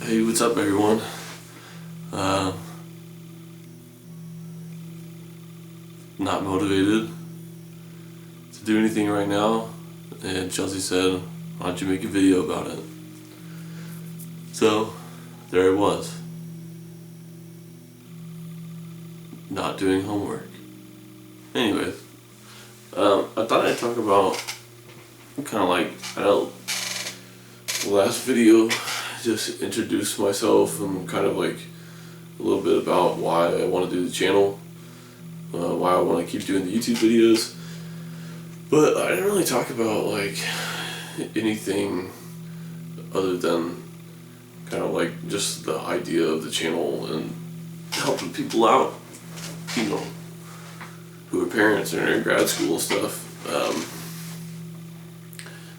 Hey, what's up, everyone? Not motivated to do anything right now, and Chelsea said, "Why don't you make a video about it?" So, there it was. Not doing homework. Anyways, I thought I'd talk about kind of like, last video, just introduce myself and kind of like a little bit about why I want to do the channel, why I want to keep doing the YouTube videos. But I didn't really talk about like anything other than kind of like just the idea of the channel and helping people out, who are parents and are in grad school and stuff.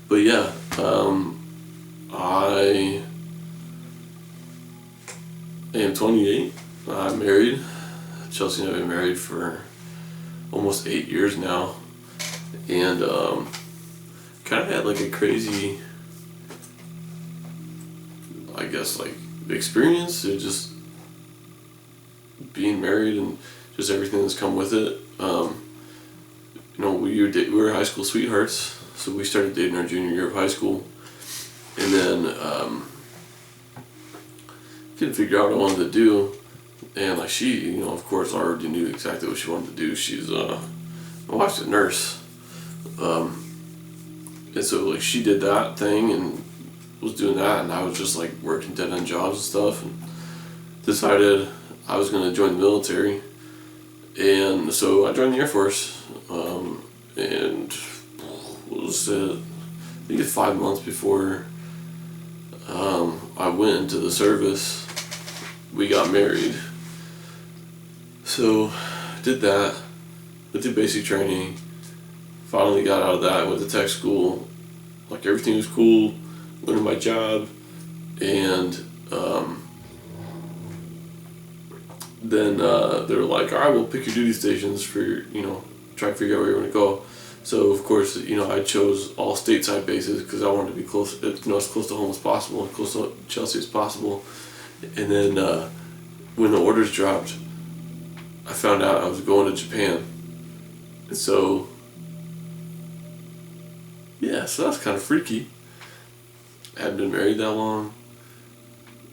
But yeah, I am 28. I'm married. Chelsea and I have been married for almost 8 years now, and kind of had like a crazy, I guess, like experience of just being married and just everything that's come with it. We were high school sweethearts, so we started dating our junior year of high school, and then couldn't figure out what I wanted to do. And like she, of course, already knew exactly what she wanted to do. She's my wife's a nurse, and so like she did that thing and was doing that, and I was just like working dead end jobs and stuff, and decided I was going to join the military. And so I joined the Air Force, and what was it? I think it's 5 months before I went into the service, we got married. So did that, went through basic training, finally got out of that, went to tech school, like everything was cool, learned my job, and then they were like, alright, we'll pick your duty stations for try to figure out where you want to go. So of course, I chose all stateside bases because I wanted to be close, as close to home as possible, as close to Chelsea as possible. And then when the orders dropped, I found out I was going to Japan. And so, yeah, so that's kind of freaky. I hadn't been married that long,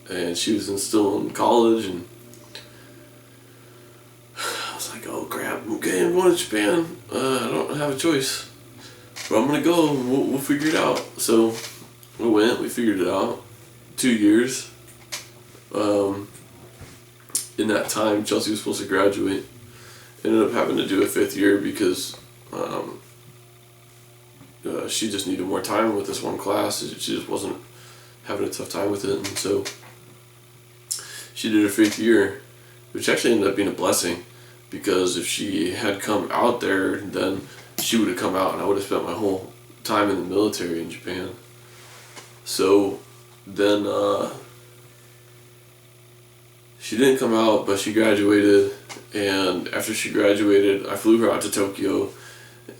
and she was still in college, and I was like, oh crap, okay, I'm going to Japan. I don't have a choice, but I'm gonna go, and we'll figure it out. So we figured it out. 2 years. In that time, Chelsea was supposed to graduate. Ended up having to do a 5th year because she just needed more time with this one class. She just wasn't having a tough time with it, and so she did her 5th year, which actually ended up being a blessing, because if she had come out there, then she would have come out and I would have spent my whole time in the military in Japan. So then she didn't come out, but she graduated, and after she graduated, I flew her out to Tokyo,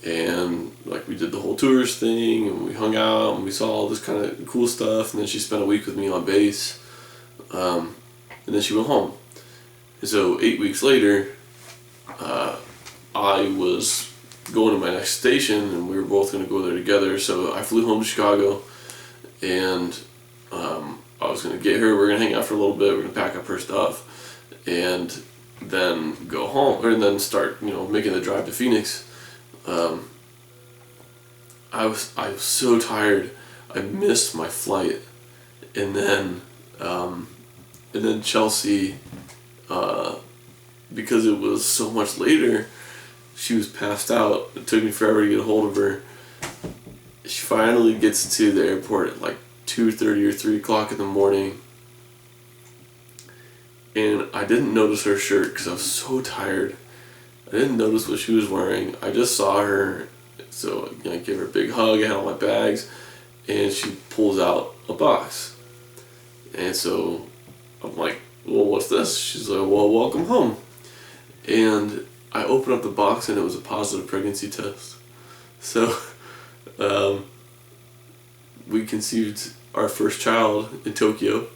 and like we did the whole tourist thing, and we hung out, and we saw all this kind of cool stuff, and then she spent a week with me on base, and then she went home. And so 8 weeks later, I was going to my next station, and we were both going to go there together, so I flew home to Chicago, and I was going to get her, we were going to hang out for a little bit, we were going to pack up her stuff, and then go home, or then start, making the drive to Phoenix. I was so tired, I missed my flight, and then Chelsea, because it was so much later, she was passed out. It took me forever to get a hold of her. She finally gets to the airport at like 2:30 or 3 o'clock in the morning, and I didn't notice her shirt because I was so tired. I didn't notice what she was wearing. I just saw her, so I gave her a big hug. I had all my bags, and she pulls out a box, and so I'm like, well, what's this? She's like, well, welcome home. And I opened up the box, and it was a positive pregnancy test. So we conceived our first child in Tokyo.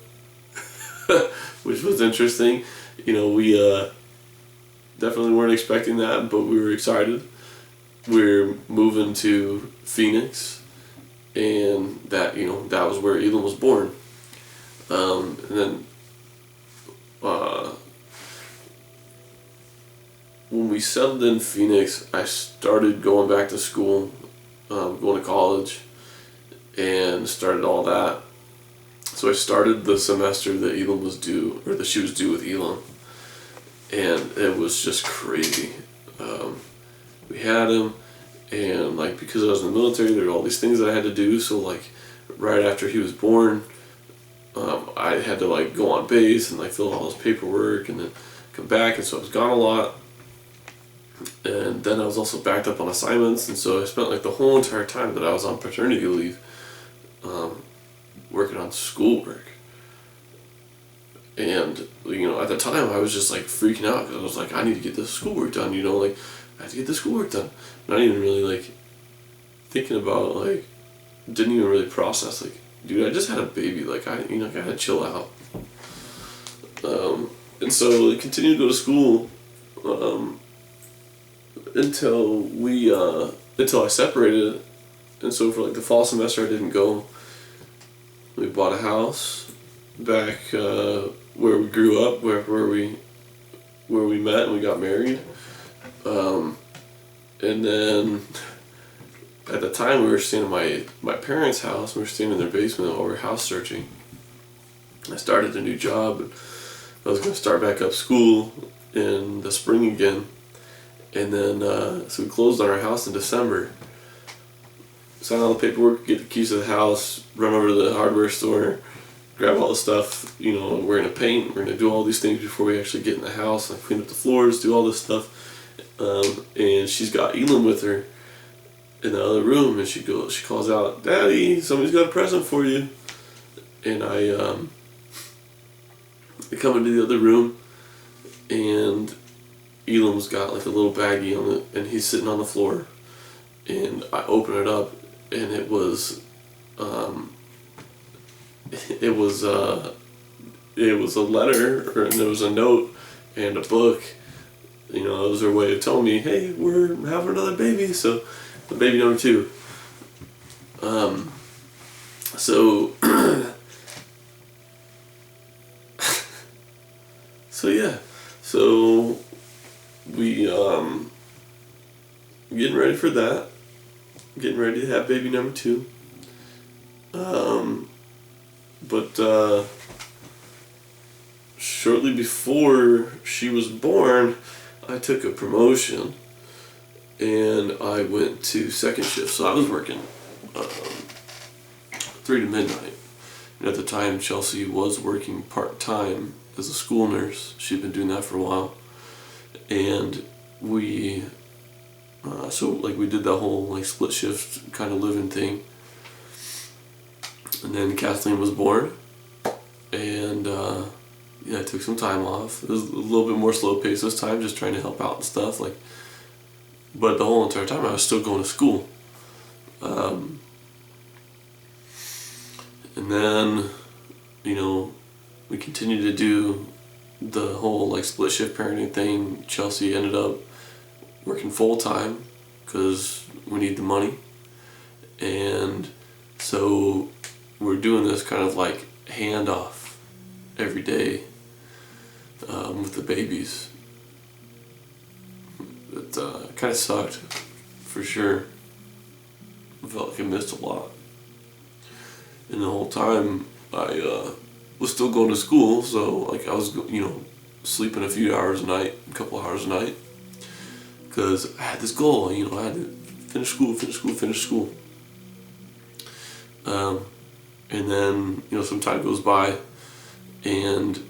which was interesting. We definitely weren't expecting that, but we were excited. We're moving to Phoenix, and that was where Elam was born. And then when we settled in Phoenix, I started going back to school, going to college, and started all that. So I started the semester that Elam was due, or that she was due with Elam, and it was just crazy. We had him, and because I was in the military, there were all these things that I had to do. So right after he was born, I had to go on base and fill out all his paperwork, and then come back, and so I was gone a lot. And then I was also backed up on assignments, and so I spent the whole entire time that I was on paternity leave working on schoolwork. And at the time I was just freaking out, because I was I need to get this schoolwork done. I have to get this schoolwork done. Not even really thinking about didn't even really process dude, I just had a baby. I gotta chill out. And so I continued to go to school until I separated. And so for the fall semester I didn't go. We bought a house back where we grew up, where we met and we got married. And then at the time we were staying at my parents' house. We were staying in their basement while we were house searching. I started a new job, and I was going to start back up school in the spring again. And then so we closed on our house in December. Sign all the paperwork, get the keys to the house, run over to the hardware store, grab all the stuff. We're going to paint, we're going to do all these things before we actually get in the house, clean up the floors, do all this stuff. And she's got Elam with her in the other room, and she calls out, "Daddy, somebody's got a present for you." And I come into the other room, and Elam's got a little baggie on it, and he's sitting on the floor. And I open it up, and it was a letter, and there was a note and a book. It was her way of telling me, "Hey, we're having another baby." So, the baby number 2. So yeah. So we getting ready for that. Getting ready to have baby number 2. But shortly before she was born, I took a promotion, and I went to second shift. So I was working 3 to midnight. And at the time, Chelsea was working part-time as a school nurse. She'd been doing that for a while. And we we did that whole split shift kind of living thing. And then Kathleen was born, and I took some time off. It was a little bit more slow paced this time, just trying to help out and stuff. But the whole entire time I was still going to school. And then, we continued to do the whole split shift parenting thing. Chelsea ended up working full time because we need the money, and so we're doing this kind of handoff every day with the babies. It kind of sucked, for sure. I felt like I missed a lot. And the whole time I was still going to school, so I was sleeping a few hours a night, a couple hours a night, because I had this goal. I had to finish school. And then some time goes by, and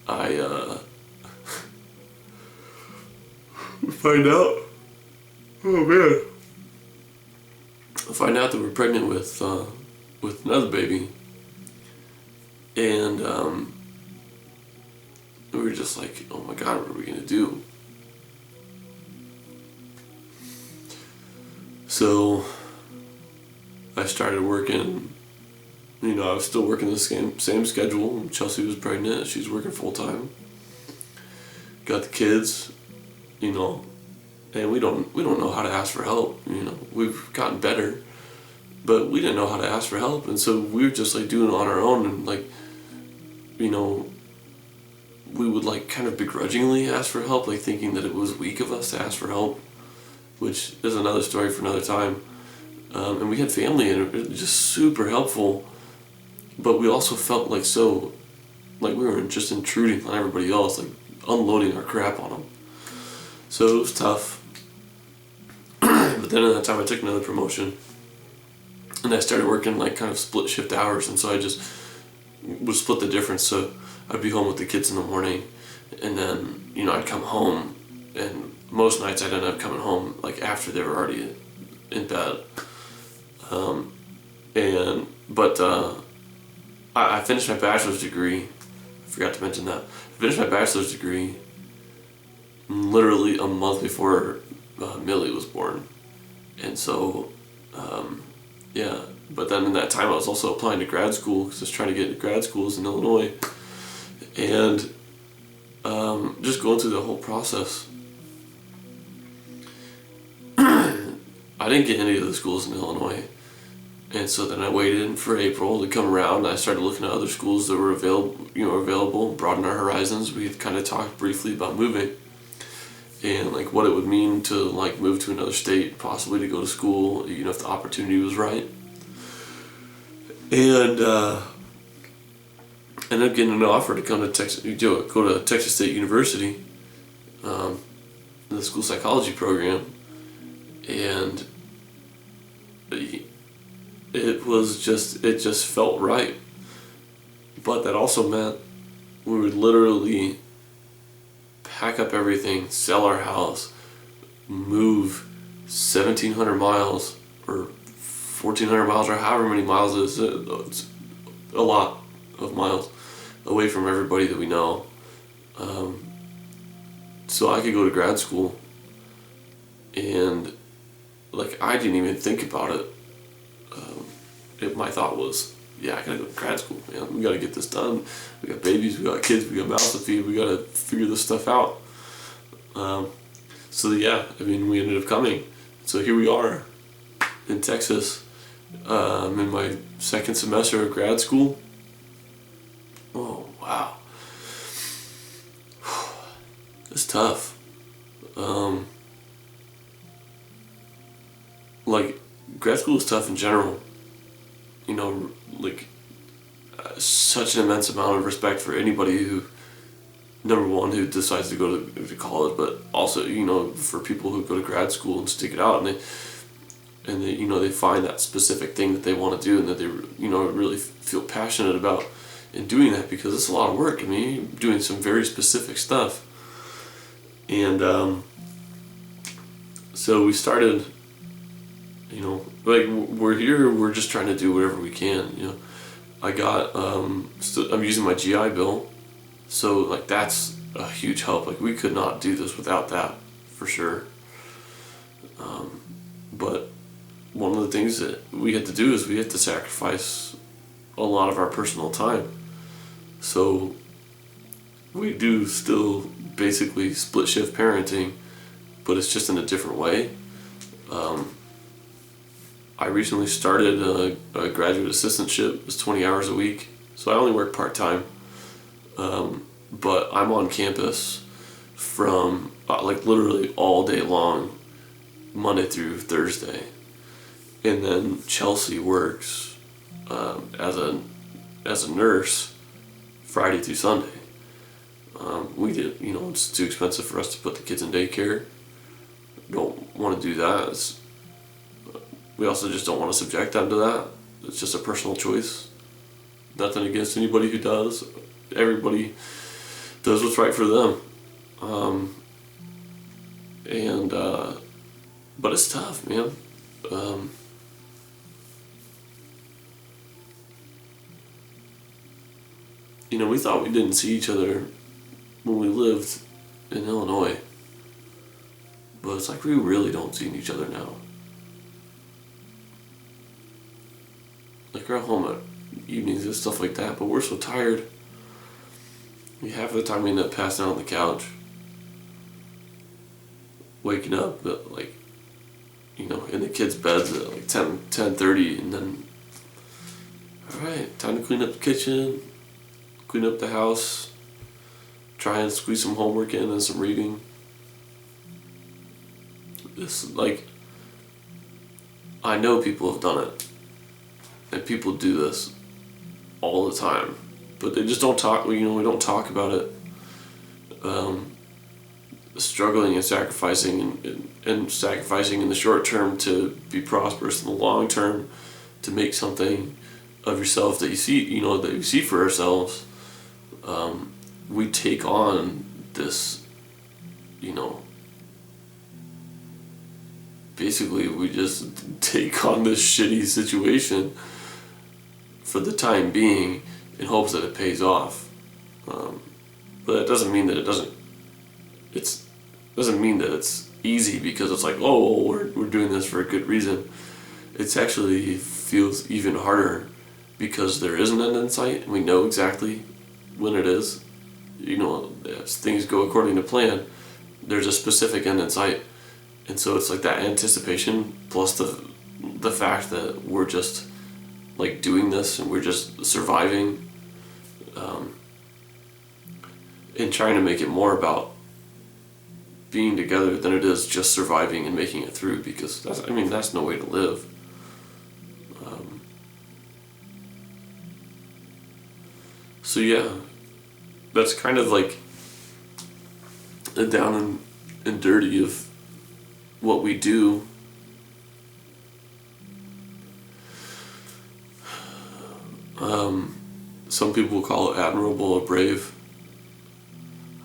I find out. Oh man! I find out that we're pregnant with another baby, and we were just oh my God, what are we gonna do? So I started working I was still working the same schedule. Chelsea was pregnant. She's working full time. Got the kids, and we don't know how to ask for help. We've gotten better, but we didn't know how to ask for help, and so we were just like doing it on our own, and like, we would like kind of begrudgingly ask for help, like thinking that it was weak of us to ask for help, which is another story for another time. And we had family, and it was just super helpful, but we also felt like we were just intruding on everybody else, like unloading our crap on them. So it was tough. But then at that time I took another promotion, and I started working like kind of split shift hours, and so I just would split the difference. So I'd be home with the kids in the morning, and then I'd come home, and most nights I'd end up coming home like after they were already in bed. I finished my bachelor's degree. I forgot to mention that. I finished my bachelor's degree literally a month before Millie was born. And so, but then in that time I was also applying to grad school, because I was trying to get into grad schools in Illinois. And just going through the whole process. I didn't get any of the schools in Illinois. And so then I waited for April to come around, and I started looking at other schools that were available, broaden our horizons. We had kind of talked briefly about moving, and like what it would mean to like move to another state, possibly to go to school, if the opportunity was right. And ended up getting an offer to come to go to Texas State University, in the school psychology program, and it just felt right. But that also meant we would literally pack up everything, sell our house, move 1,700 miles or 1,400 miles or however many miles it is. It's a lot of miles away from everybody that we know. So I could go to grad school, and like I didn't even think about it. My thought was, yeah, I gotta go to grad school, man. We gotta get this done. We got babies, we got kids, we got mouths to feed. We gotta figure this stuff out. We ended up coming. So here we are in Texas. I'm in my second semester of grad school. Oh, wow. It's tough. Grad school is tough in general. Such an immense amount of respect for anybody who, number one, who decides to go to college, but also, for people who go to grad school and stick it out, and they find that specific thing that they want to do, and that they, really feel passionate about in doing that, because it's a lot of work. I mean, you're doing some very specific stuff. And so we started, we're here, we're just trying to do whatever we can, I got, I'm using my GI Bill, so that's a huge help. We could not do this without that, for sure. But one of the things that we had to do is we had to sacrifice a lot of our personal time. So we do still basically split shift parenting, but it's just in a different way. I recently started a graduate assistantship. It's 20 hours a week, so I only work part-time. But I'm on campus from literally all day long, Monday through Thursday. And then Chelsea works as a nurse Friday through Sunday. It's too expensive for us to put the kids in daycare. Don't want to do that. We also just don't want to subject them to that. It's just a personal choice. Nothing against anybody who does. Everybody does what's right for them. But it's tough, man. We thought we didn't see each other when we lived in Illinois. But it's we really don't see each other now. We're home at evenings and stuff like that, but we're so tired. Half the time we end up passing out on the couch, waking up at like, in the kids' beds at like 10:30, and then, alright, time to clean up the kitchen, clean up the house, try and squeeze some homework in and some reading. This, like, I know people have done it, and people do this all the time, but they just don't talk. We don't talk about it. Struggling and sacrificing and sacrificing in the short term to be prosperous in the long term, to make something of yourself that you see for ourselves. We take on this, basically we just take on this shitty situation for the time being in hopes that it pays off. But it doesn't mean that doesn't mean that it's easy, because it's like, oh, we're doing this for a good reason. It's actually feels even harder because there is an end in sight, and we know exactly when it is. As things go according to plan, there's a specific end in sight. And so it's like that anticipation plus the fact that we're just like doing this and we're just surviving, and trying to make it more about being together than it is just surviving and making it through, because that's no way to live. So yeah, that's kind of like a down and dirty of what we do. Some people call it admirable or brave.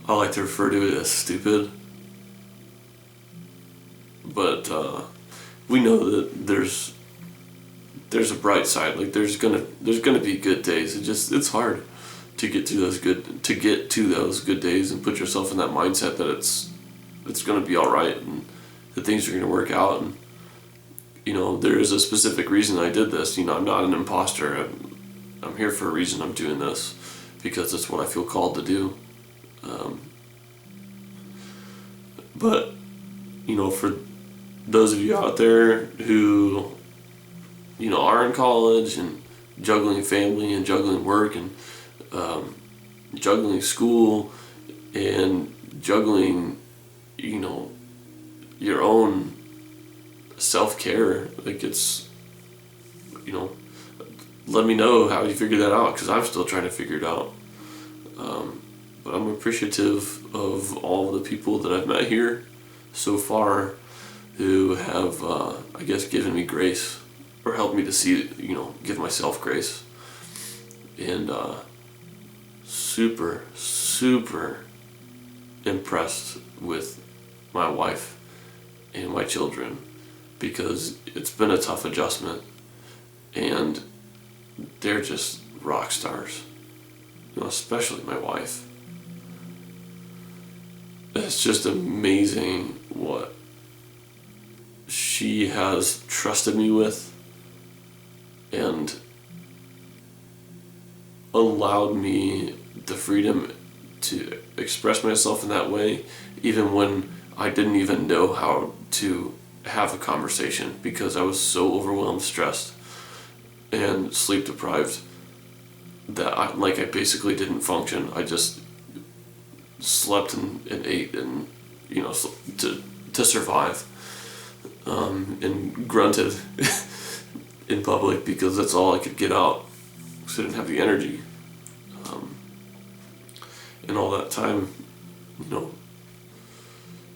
I like to refer to it as stupid. But we know that there's a bright side. Like there's gonna be good days. It's hard to get to those good days and put yourself in that mindset that it's gonna be all right and that things are gonna work out. And there is a specific reason I did this. I'm not an imposter. I'm here for a reason. I'm doing this because it's what I feel called to do. But for those of you out there who are in college and juggling family and juggling work and juggling school and juggling your own self-care, like it's let me know how you figure that out, because I'm still trying to figure it out. But I'm appreciative of all the people that I've met here so far who have, I guess, given me grace or helped me to see, give myself grace. And super, super impressed with my wife and my children, because it's been a tough adjustment, and they're just rock stars, especially my wife. It's just amazing what she has trusted me with and allowed me the freedom to express myself in that way, even when I didn't even know how to have a conversation, because I was so overwhelmed, stressed, and sleep deprived that I basically didn't function. I just slept and ate and to survive, and grunted in public because that's all I could get out, because I didn't have the energy. And all that time,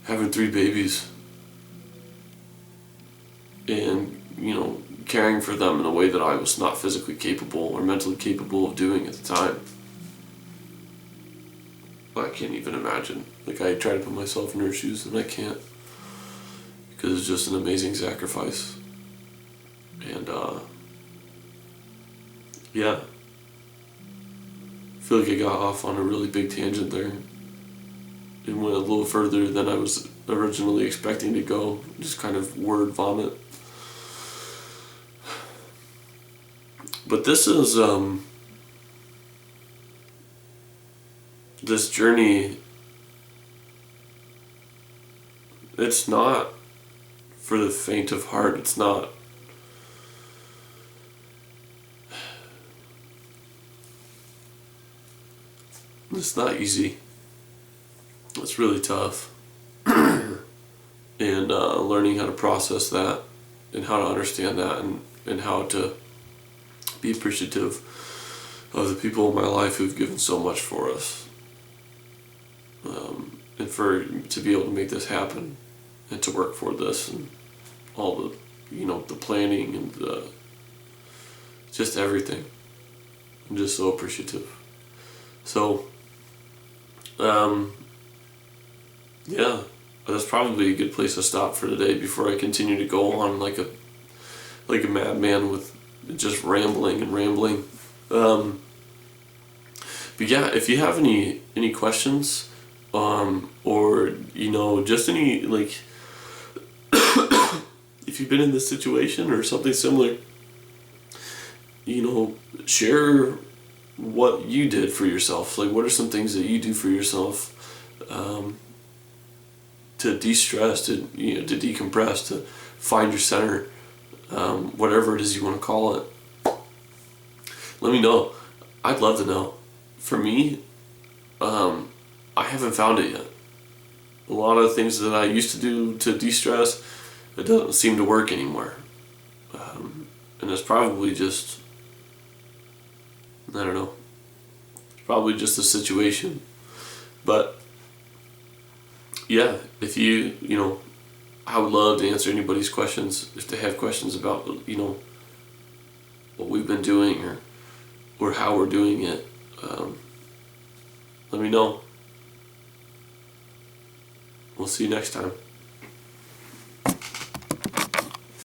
having 3 babies and caring for them in a way that I was not physically capable or mentally capable of doing at the time. I can't even imagine. I try to put myself in her shoes and I can't, because it's just an amazing sacrifice. And yeah, I feel like I got off on a really big tangent there. It went a little further than I was originally expecting to go. Just kind of word vomit. But this is this journey. It's not for the faint of heart. It's not. It's not easy. It's really tough. And learning how to process that and how to understand that and how to be appreciative of the people in my life who've given so much for us. And to be able to make this happen and to work for this and all the, the planning and just everything. I'm just so appreciative. So, yeah, that's probably a good place to stop for today before I continue to go on like a madman with just rambling and rambling. But yeah, if you have any questions, or just any if you've been in this situation or something similar, share what you did for yourself. Like, what are some things that you do for yourself to de-stress, to decompress, to find your center, whatever it is you want to call it. Let me know. I'd love to know. For me, I haven't found it yet. A lot of things that I used to do to de-stress, it doesn't seem to work anymore. And it's probably just, I don't know, it's probably just the situation. But yeah, if I would love to answer anybody's questions if they have questions about, what we've been doing or how we're doing it. Let me know. We'll see you next time.